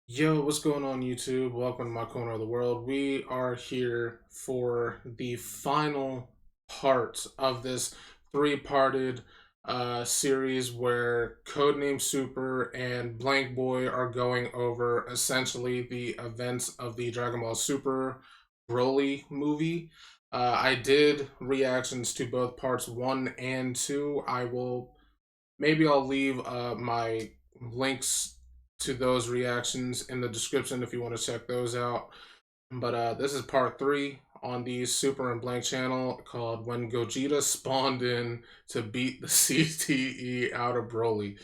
Yo, what's going on YouTube? Welcome to my corner of the world. We are here for the final part of this three-parted series where Codename Super and Blank Boy are going over essentially the events of the Dragon Ball Super Broly movie. I did reactions to both parts 1 and 2. Maybe I'll leave my links to those reactions in the description if you want to check those out. But this is part 3 on the Super and Blank channel called When Gogeta Spawned In to Beat the CTE Out of Broly.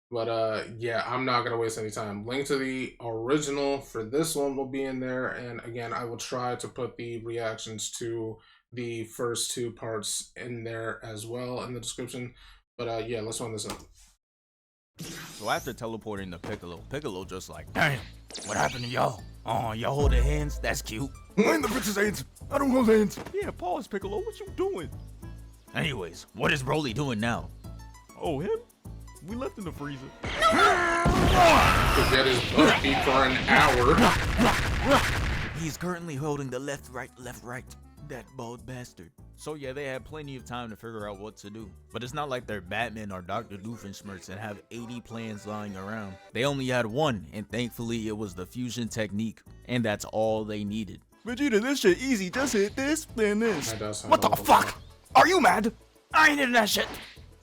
But yeah, I'm not going to waste any time. Link to the original for this one will be in there. And again, I will try to put the reactions to the first two parts in there as well in the description. But yeah, let's run this up. So after teleporting to Piccolo just like, damn, what happened to y'all? Oh, y'all holding hands? That's cute. I ain't the bitch's hands. I don't hold hands. Yeah, pause, Piccolo, what you doing? Anyways, what is Broly doing now? Oh, him? We left in the freezer. To get his butt beat for an hour. He's currently holding the left, right, that bald bastard. So yeah, they had plenty of time to figure out what to do. But it's not like they're Batman or Dr. Doofenshmirtz and have 80 plans lying around. They only had one, and thankfully it was the fusion technique. And that's all they needed. Vegeta, this shit easy. Just hit this, then this. What the fuck? Are you mad? I ain't in that shit.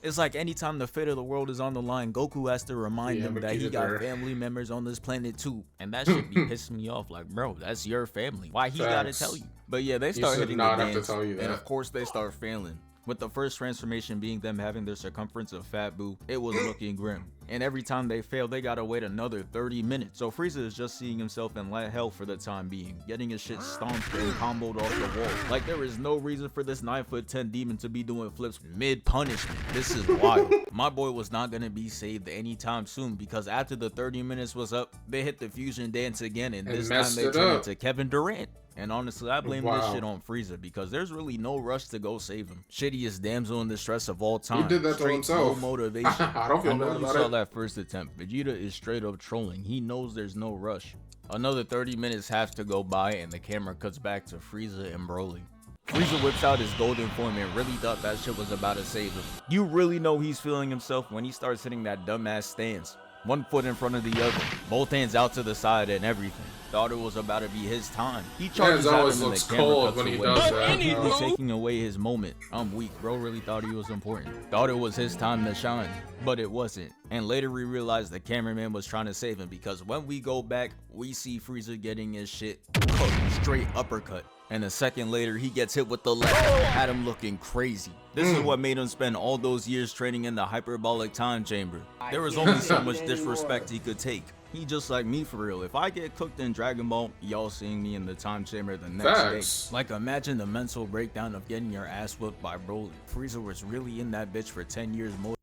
It's like anytime the fate of the world is on the line, Goku has to remind them that he got family members on this planet too. And that should be pissing me off. Like, bro, that's your family. Why he gotta tell you? But yeah, they start hitting the dance, and of course they start failing. With the first transformation being them having their circumference of Fat Boo, it was looking grim. And every time they fail, they gotta wait another 30 minutes. So Frieza is just seeing himself in light hell for the time being, getting his shit stomped and comboed off the wall. Like there is no reason for this 9'10" demon to be doing flips mid-punishment. This is wild. My boy was not gonna be saved anytime soon because after the 30 minutes was up, they hit the fusion dance again and this time they turned it to Kevin Durant. And honestly, I blame this shit on Frieza because there's really no rush to go save him. Shittiest damsel in distress of all time. He did that to himself. No motivation. I don't feel bad about it. You saw that first attempt. Vegeta is straight up trolling. He knows there's no rush. Another 30 minutes has to go by and the camera cuts back to Frieza and Broly. Frieza whips out his golden form and really thought that shit was about to save him. You really know he's feeling himself when he starts hitting that dumbass stance. One foot in front of the other, both hands out to the side and everything. Thought it was about to be his time. He charges at him and the camera cuts away. Completely taking away his moment. I'm weak, bro really thought he was important. Thought it was his time to shine, but it wasn't. And later we realized the cameraman was trying to save him because when we go back, we see Frieza getting his shit cooked, straight uppercut. And a second later, he gets hit with the left, had him looking crazy. This is what made him spend all those years training in the hyperbolic time chamber. There was only so much disrespect he could take. He just like me for real. If I get cooked in Dragon Ball, y'all seeing me in the time chamber the next day. Like imagine the mental breakdown of getting your ass whooped by Broly. Frieza was really in that bitch for 10 years more.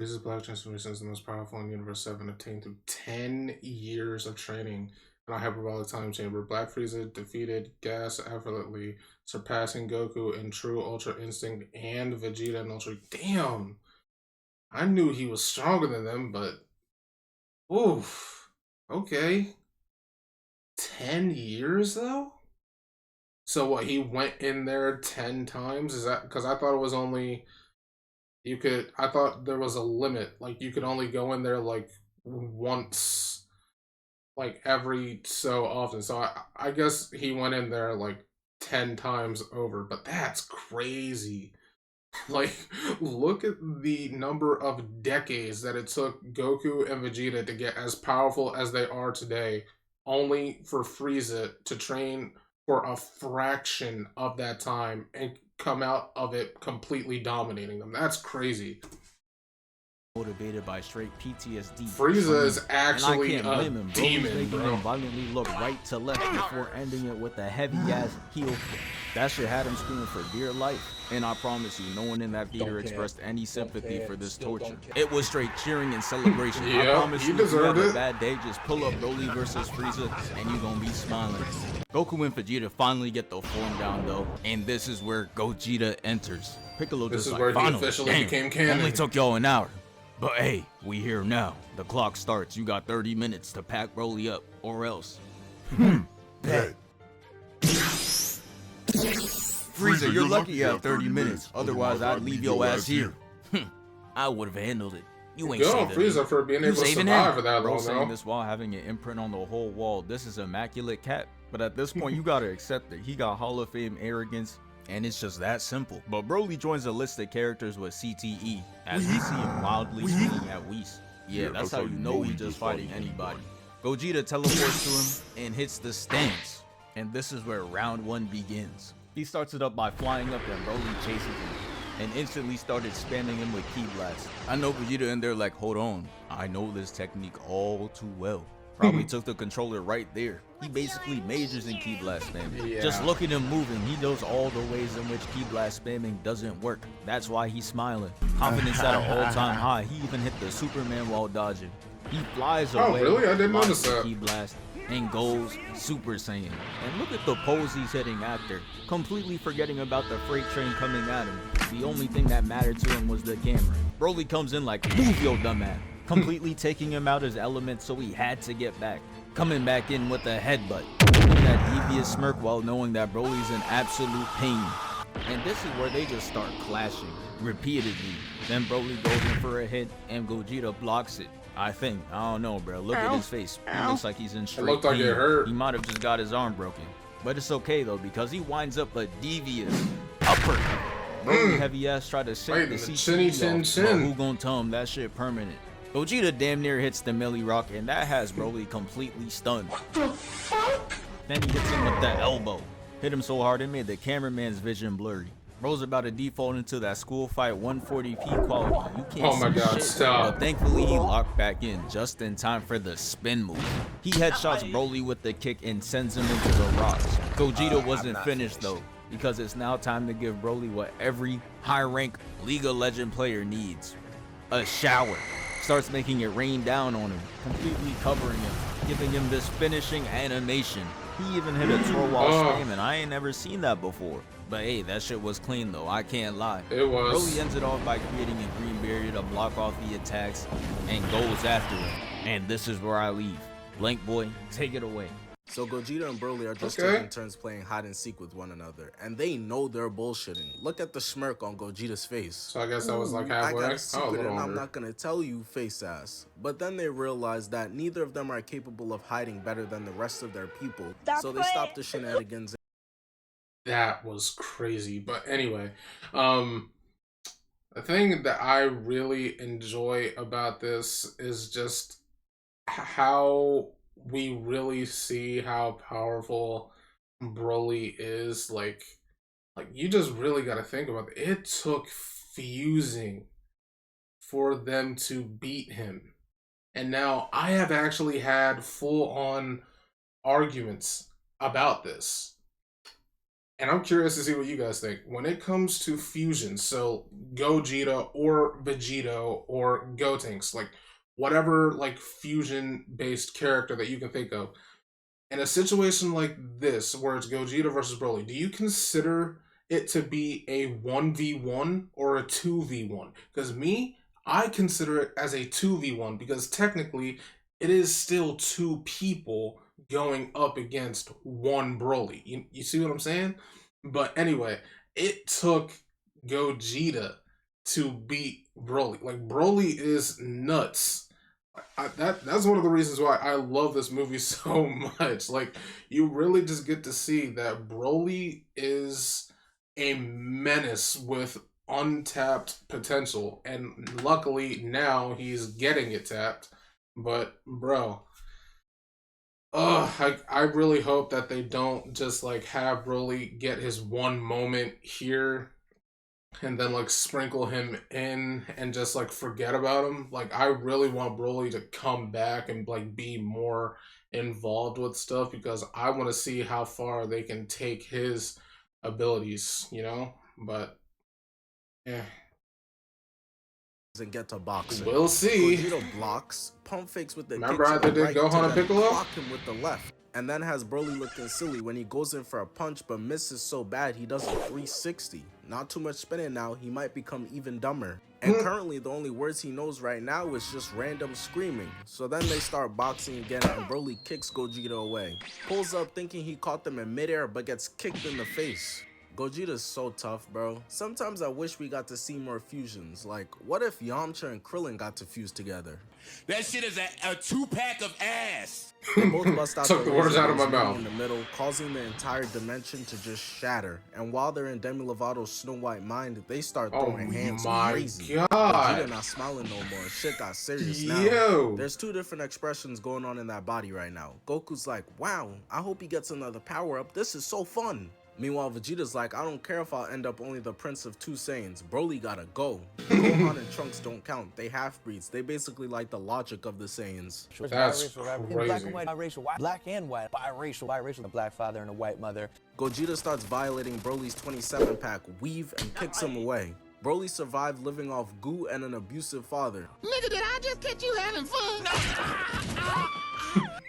Frieza's Black Transformation is the most powerful in Universe 7 obtained through 10 years of training in a hyperbolic time chamber. Black Frieza defeated Gas effortlessly, surpassing Goku in True Ultra Instinct and Vegeta in Ultra. Damn! I knew he was stronger than them, but oof. Okay. 10 years though? So what, he went in there 10 times? Is that because I thought it was only I thought there was a limit. Like you could only go in there like once, like every so often. So I guess he went in there like 10 times over, but that's crazy. Like, look at the number of decades that it took Goku and Vegeta to get as powerful as they are today, only for Frieza to train for a fraction of that time and come out of it completely dominating them. That's crazy. Motivated by straight PTSD. Frieza is actually a demon, bro. Him violently look right to left before ending it with a heavy ass heel flip. That shit had him screaming for dear life. And I promise you, no one in that theater expressed any sympathy for this torture. It was straight cheering and celebration. I promise you, if you have a bad day, just pull up Broly versus Frieza and you gonna be smiling. Goku and Vegeta finally get the form down though, and this is where Gogeta enters. Piccolo just like, where he officially became canon. Only took y'all an hour. But hey, we here now. The clock starts. You got 30 minutes to pack Broly up, or else. Bet. Frieza, you're lucky you have 30 minutes. Otherwise, I'd leave your ass here. I would have handled it. You ain't Good on saving me. Frieza for being able to saving survive him. for that Bro long, saying though. this while having an imprint on the whole wall. This is immaculate cat. But at this point, you gotta accept it. He got Hall of Fame arrogance, and it's just that simple. But Broly joins a list of characters with CTE, as we see him wildly swinging at Whis. Yeah, that's how you know he's just fighting anybody. Gogeta teleports to him and hits the stance. And this is where round one begins. He starts it up by flying up and Broly chases him, and instantly started spamming him with Ki Blast. I know Vegeta in there like, hold on, I know this technique all too well. Probably took the controller right there. He basically majors in Ki Blast spamming. Yeah. Just look at him moving. He knows all the ways in which Ki Blast spamming doesn't work. That's why he's smiling. Confidence at an all-time high. He even hit the Superman while dodging. He flies away. Oh, really? I didn't blocks notice the that. Ki Blast and goes Super Saiyan. And look at the pose he's hitting after, completely forgetting about the freight train coming at him. The only thing that mattered to him was the camera. Broly comes in like, move your dumb ass, completely taking him out his element, so he had to get back. Coming back in with a headbutt, giving that devious smirk while knowing that Broly's in absolute pain. And this is where they just start clashing repeatedly. Then Broly goes in for a hit and Gogeta blocks it. I think. I don't know, bro. Look at his face. He looks like he's in straight looked like pain. it hurt. He might have just got his arm broken. But it's okay though, because he winds up a devious uppercut. Broly heavy ass tried to shake Right, the the CTE chinny off, chin but chin. who gonna tell him that shit permanent? Gogeta damn near hits the Millie Rock, and that has Broly completely stunned. Then he hits him with the elbow. Hit him so hard it made the cameraman's vision blurry. Bro's about to default into that school fight 140p quality. You can't Oh my see God, shit. stop. But thankfully he locked back in just in time for the spin move. He headshots Broly with the kick and sends him into the rocks. Gogeta wasn't finished though, because it's now time to give Broly what every high-rank League of Legends player needs. A shower. Starts making it rain down on him, completely covering him, giving him this finishing animation. He even hit a twirl while spamming. I ain't never seen that before. But hey, that shit was clean though, I can't lie. It was. Broly ends it off by creating a green barrier to block off the attacks and goes after him. And this is where I leave. Blank Boy, take it away. So Gogeta and Broly are just Okay. taking turns playing hide and seek with one another, and they know they're bullshitting. Look at the smirk on Gogeta's face. So I guess that was like Ooh, I halfway. got a Oh, a secret little and I'm longer. not gonna tell you, face ass. But then they realize that neither of them are capable of hiding better than the rest of their people, so they stop the shenanigans. That was crazy. But anyway, the thing that I really enjoy about this is just how we really see how powerful Broly is. Like you just really got to think about it. It took fusing for them to beat him. And now I have actually had full-on arguments about this. And I'm curious to see what you guys think. When it comes to fusion, so Gogeta or Vegito or Gotenks, like whatever like fusion-based character that you can think of, in a situation like this, where it's Gogeta versus Broly, do you consider it to be a 1v1 or a 2v1? Because me, I consider it as a 2v1 because technically it is still two people going up against one Broly. You see what I'm saying? But anyway, it took Gogeta to beat Broly. Like, Broly is nuts. That's one of the reasons why I love this movie so much. Like, you really just get to see that Broly is a menace with untapped potential, and luckily now he's getting it tapped. But bro, I really hope that they don't just like have Broly get his one moment here and then like sprinkle him in and just like forget about him. Like, I really want Broly to come back and like be more involved with stuff, because I want to see how far they can take his abilities, you know? But yeah, And get to boxing. we'll see. Gogeta blocks, pump fakes with the Remember kick how to they the did right Gohan to and then Piccolo? block him with the left. And then has Broly looking silly when he goes in for a punch but misses so bad he does a 360. Not too much spinning now, he might become even dumber. And currently the only words he knows right now is just random screaming. So then they start boxing again and Broly kicks Gogeta away. Pulls up thinking he caught them in midair but gets kicked in the face. Gogeta's so tough, bro. Sometimes I wish we got to see more fusions. Like, what if Yamcha and Krillin got to fuse together? That shit is a 2-pack of ass. They both bust out Took the words out of my razor mouth. in the middle, causing the entire dimension to just shatter. And while they're in Demi Lovato's Snow White mind, they start throwing hands crazy. God. Vegeta not smiling no more. Shit got serious now. Yo. There's two different expressions going on in that body right now. Goku's like, wow, I hope he gets another power up. This is so fun. Meanwhile, Vegeta's like, I don't care if I'll end up only the Prince of Two Saiyans. Broly gotta go. Gohan and Trunks don't count. They half-breeds. They basically like the logic of the Saiyans. That's In crazy. black and white, biracial, black and white, biracial, a black father and a white mother. Gogeta starts violating Broly's 27-pack, weave, and kicks him away. Broly survived living off goo and an abusive father. Nigga, did I just catch you having fun?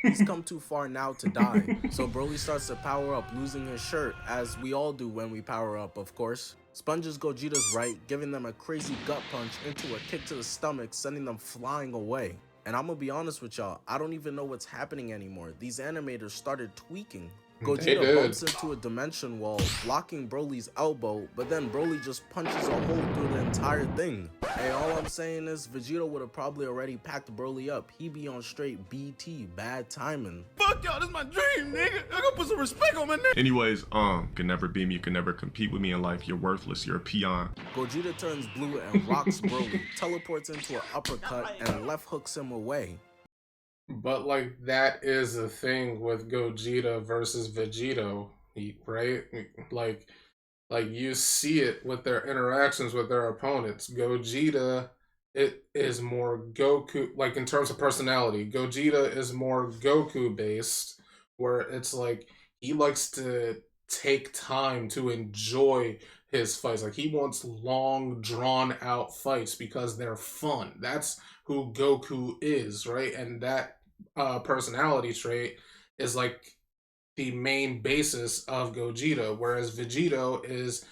He's come too far now to die, so Broly starts to power up, losing his shirt, as we all do when we power up, of course. Sponges Gogeta's right, giving them a crazy gut punch into a kick to the stomach, sending them flying away. And I'm gonna be honest with y'all, I don't even know what's happening anymore. These animators started tweaking. Gogeta bumps into a dimension wall, blocking Broly's elbow, but then Broly just punches a hole through the entire thing. Hey, all I'm saying is Vegeta would have probably already packed Broly up. He be on straight BT, bad timing. Fuck y'all, this is my dream, nigga. I gotta put some respect on my name. Anyways, can never be me, you can never compete with me in life. You're worthless, you're a peon. Gogeta turns blue and rocks Broly, teleports into an uppercut, and left hooks him away. But like that is the thing with Gogeta versus Vegito, right? Like you see it with their interactions with their opponents. Gogeta, it is more Goku, like in terms of personality. Gogeta is more Goku based, where it's like he likes to take time to enjoy his fights. Like he wants long, drawn out fights because they're fun. That's who Goku is, right? And that personality trait is like the main basis of Gogeta, whereas Vegito is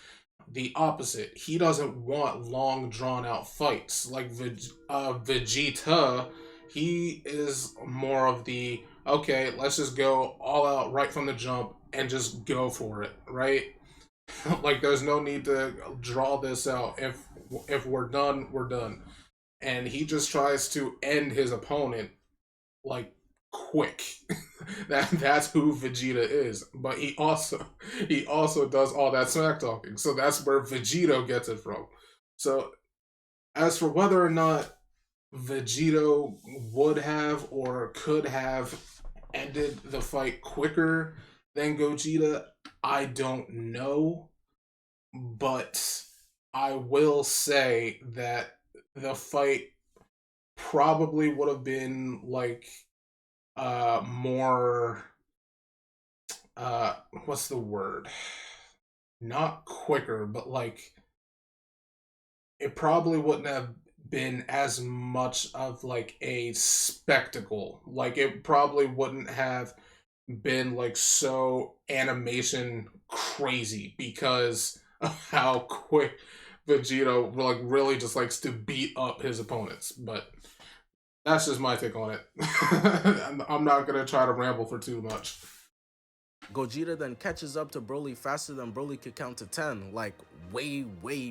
the opposite. He doesn't want long, drawn out fights. Like Vegeta, he is more of the, okay, let's just go all out right from the jump and just go for it, right? Like there's no need to draw this out. If we're done, we're done. And he just tries to end his opponent like quick. That's who Vegeta is. But he also does all that smack talking. So that's where Vegito gets it from. So as for whether or not Vegito would have or could have ended the fight quicker than Gogeta, I don't know. But I will say that the fight probably would have been like more what's the word? Not quicker, but like it probably wouldn't have been as much of like a spectacle. Like it probably wouldn't have been like so animation crazy because of how quick Vegito like really just likes to beat up his opponents. But that's just my take on it. I'm not gonna try to ramble for too much. Gogeta then catches up to Broly faster than Broly could count to 10, like way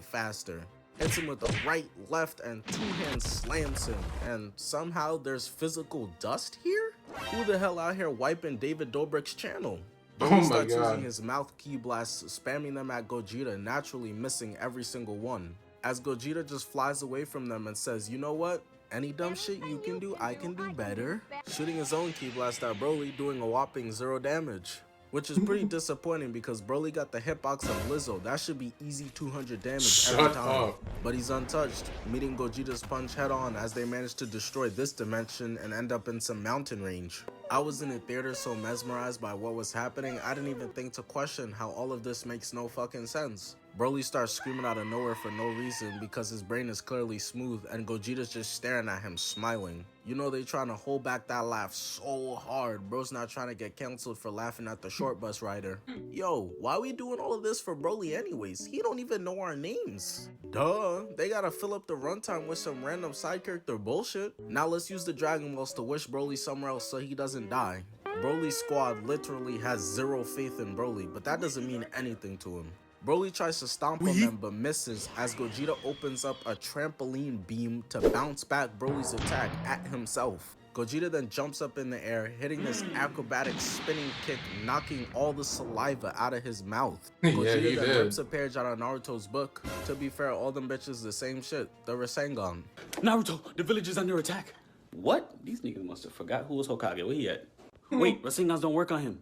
faster. Hits him with the right, left, and two-hand slams him. And somehow there's physical dust here? Who the hell out here wiping David Dobrik's channel? Oh Broly my starts God. using his mouth ki blasts, spamming them at Gogeta, naturally missing every single one. As Gogeta just flies away from them and says, you know what? Any dumb shit you can do, I can do better. Shooting his own ki blast at Broly, doing a whopping 0 damage. Which is pretty disappointing because Broly got the hitbox of Lizzo. That should be easy 200 damage every Shut time. up. But he's untouched, meeting Gogeta's punch head on as they manage to destroy this dimension and end up in some mountain range. I was in the theater so mesmerized by what was happening, I didn't even think to question how all of this makes no fucking sense. Broly starts screaming out of nowhere for no reason because his brain is clearly smooth and Gogeta's just staring at him smiling. You know they trying to hold back that laugh so hard. Bro's not trying to get canceled for laughing at the short bus rider. Yo, why we doing all of this for Broly anyways? He don't even know our names. Duh, they gotta fill up the runtime with some random side character bullshit. Now let's use the Dragon Balls to wish Broly somewhere else so he doesn't die. Broly's squad literally has zero faith in Broly, but that doesn't mean anything to him. Broly tries to stomp on them but misses as Gogeta opens up a trampoline beam to bounce back Broly's attack at himself. Gogeta then jumps up in the air, hitting this acrobatic spinning kick, knocking all the saliva out of his mouth. Gogeta then rips a page out of Naruto's book. To be fair, all them bitches the same shit, the Rasengan. Naruto, the village is under attack. What? These niggas must have forgot who was Hokage. Where he at? Wait, Rasengans don't work on him.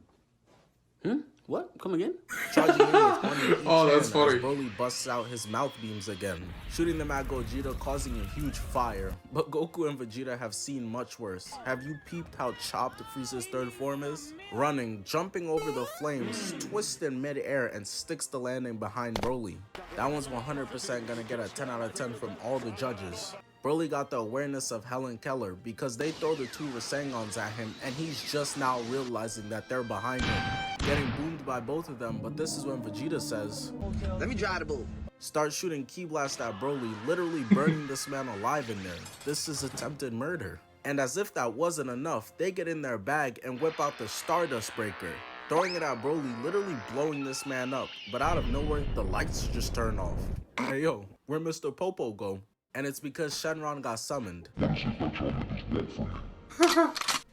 What? Come again? Charging in with one in each Oh, that's hand funny. as Broly busts out his mouth beams again, shooting them at Gogeta, causing a huge fire. But Goku and Vegeta have seen much worse. Have you peeped how chopped Frieza's third form is? Running, jumping over the flames, twists in mid-air and sticks the landing behind Broly. That one's 100% gonna get a 10 out of 10 from all the judges. Broly got the awareness of Helen Keller because they throw the two Rasengans at him and he's just now realizing that they're behind him, getting boomed by both of them. But this is when Vegeta says, Let me drive the bull. start shooting Ki Blast at Broly, literally burning this man alive in there. This is attempted murder. And as if that wasn't enough, they get in their bag and whip out the Stardust Breaker, throwing it at Broly, literally blowing this man up. But out of nowhere, the lights just turn off. Hey yo, where'd Mr. Popo go? And it's because Shenron got summoned.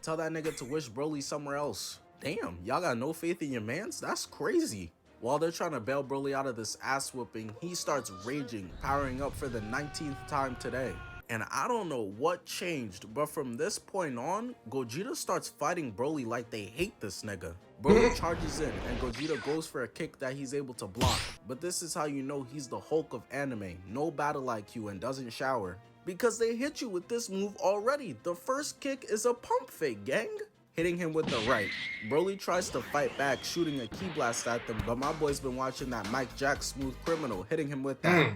Tell that nigga to wish Broly somewhere else. Damn, y'all got no faith in your mans? That's crazy. While they're trying to bail Broly out of this ass whooping, he starts raging, powering up for the 19th time today. And I don't know what changed, but from this point on, Gogeta starts fighting Broly like they hate this nigga. Broly charges in, and Gogeta goes for a kick that he's able to block. But this is how you know he's the Hulk of anime, no battle IQ and doesn't shower. Because they hit you with this move already. The first kick is a pump fake, gang. Hitting him with the right. Broly tries to fight back, shooting a Ki Blast at them, but my boy's been watching that Mike Jack Smooth Criminal, hitting him with that.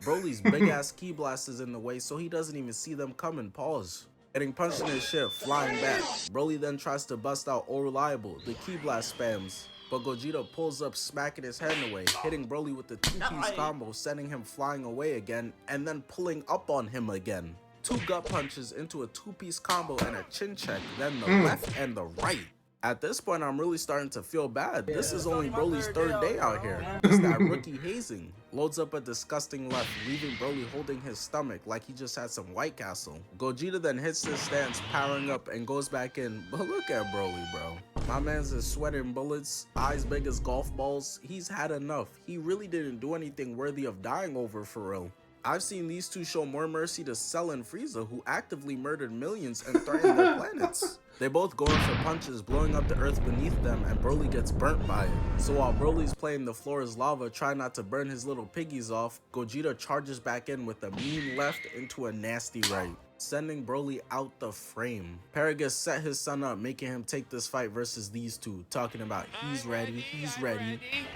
Broly's big ass Ki Blast is in the way, so he doesn't even see them coming. Pause. Getting punched in his shit, flying back. Broly then tries to bust out All Reliable, the Ki Blast spams. But Gogeta pulls up, smacking his head away, hitting Broly with the two-piece combo, sending him flying away again, and then pulling up on him again. Two gut punches into a two-piece combo and a chin check, then the left and the right. At this point, I'm really starting to feel bad. This is only Broly's third day out here. It's that rookie hazing. Loads up a disgusting left, leaving Broly holding his stomach like he just had some White Castle. Gogeta then hits his stance, powering up and goes back in. But look at Broly, bro. My man's is sweating bullets, eyes big as golf balls. He's had enough. He really didn't do anything worthy of dying over for real. I've seen these two show more mercy to Cell and Frieza, who actively murdered millions and threatened their planets. They both go in for punches, blowing up the earth beneath them, and Broly gets burnt by it. So while Broly's playing the floor is lava, trying not to burn his little piggies off, Gogeta charges back in with a mean left into a nasty right, sending Broly out the frame. Paragus set his son up, making him take this fight versus these two, talking about he's ready.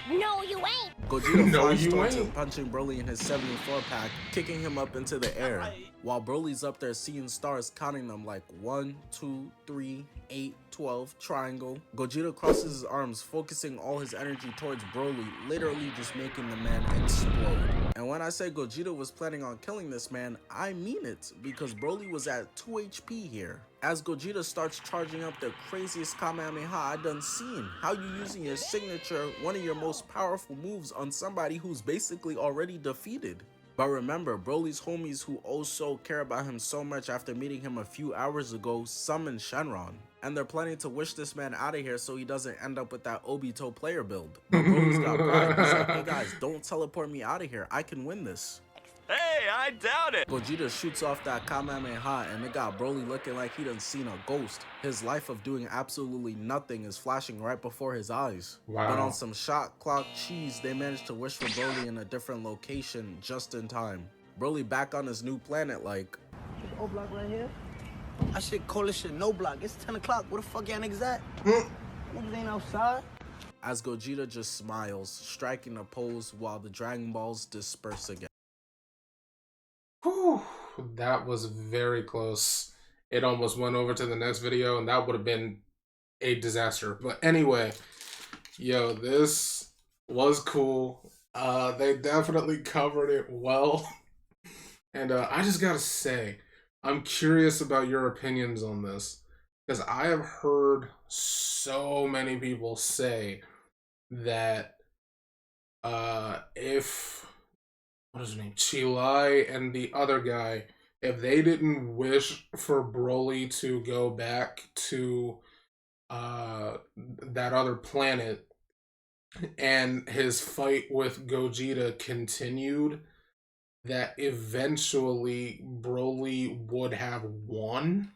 No, you ain't. Gogeta No, flies you towards ain't. him, punching Broly in his 74 pack, kicking him up into the air. While Broly's up there seeing stars, counting them like 1, 2, 3, 8, 12, triangle. Gogeta crosses his arms, focusing all his energy towards Broly, literally just making the man explode. And when I say Gogeta was planning on killing this man, I mean it, because Broly was at 2 HP here. As Gogeta starts charging up the craziest Kamehameha I done seen. How you using your signature, one of your most powerful moves, on somebody who's basically already defeated. But remember, Broly's homies who also care about him so much after meeting him a few hours ago summoned Shenron. And they're planning to wish this man out of here so he doesn't end up with that Obito player build. But Broly's got pride. He's like, hey guys, don't teleport me out of here. I can win this. Hey, I doubt it. Gogeta shoots off that Kamehameha and it got Broly looking like he done seen a ghost. His life of doing absolutely nothing is flashing right before his eyes. Wow. But on some shot clock cheese, they managed to wish for Broly in a different location just in time. Broly back on his new planet like, O block right here. I should call this shit no block. It's 10 o'clock. Where the fuck y'all niggas at? Niggas ain't outside. as Gogeta just smiles, striking a pose while the Dragon Balls disperse again. Whew, that was very close. It almost went over to the next video, and that would have been a disaster. But anyway, yo, this was cool. They definitely covered it well. And I just gotta say, I'm curious about your opinions on this. Because I have heard so many people say that if, what is his name, Chilai and the other guy, if they didn't wish for Broly to go back to that other planet and his fight with Gogeta continued, that eventually Broly would have won.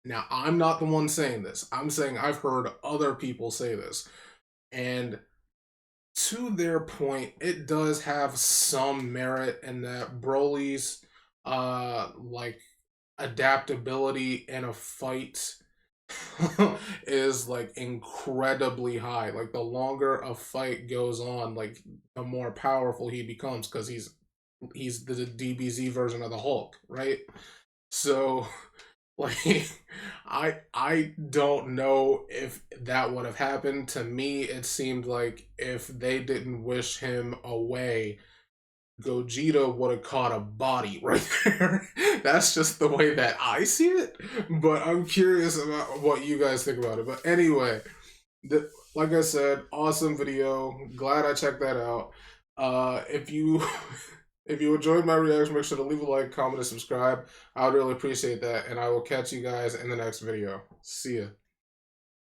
Now, I'm not the one saying this. I'm saying I've heard other people say this. And to their point, it does have some merit in that Broly's like adaptability in a fight is like incredibly high. Like the longer a fight goes on, like the more powerful he becomes, because he's the DBZ version of the Hulk, right? So like I don't know if that would have happened. To me, it seemed like if they didn't wish him away, Gogeta would have caught a body right there. That's just the way that I see it. But I'm curious about what you guys think about it. But anyway, like I said, awesome video. Glad I checked that out. If you if you enjoyed my reaction, make sure to leave a like, comment, and subscribe. I would really appreciate that. And I will catch you guys in the next video. See ya.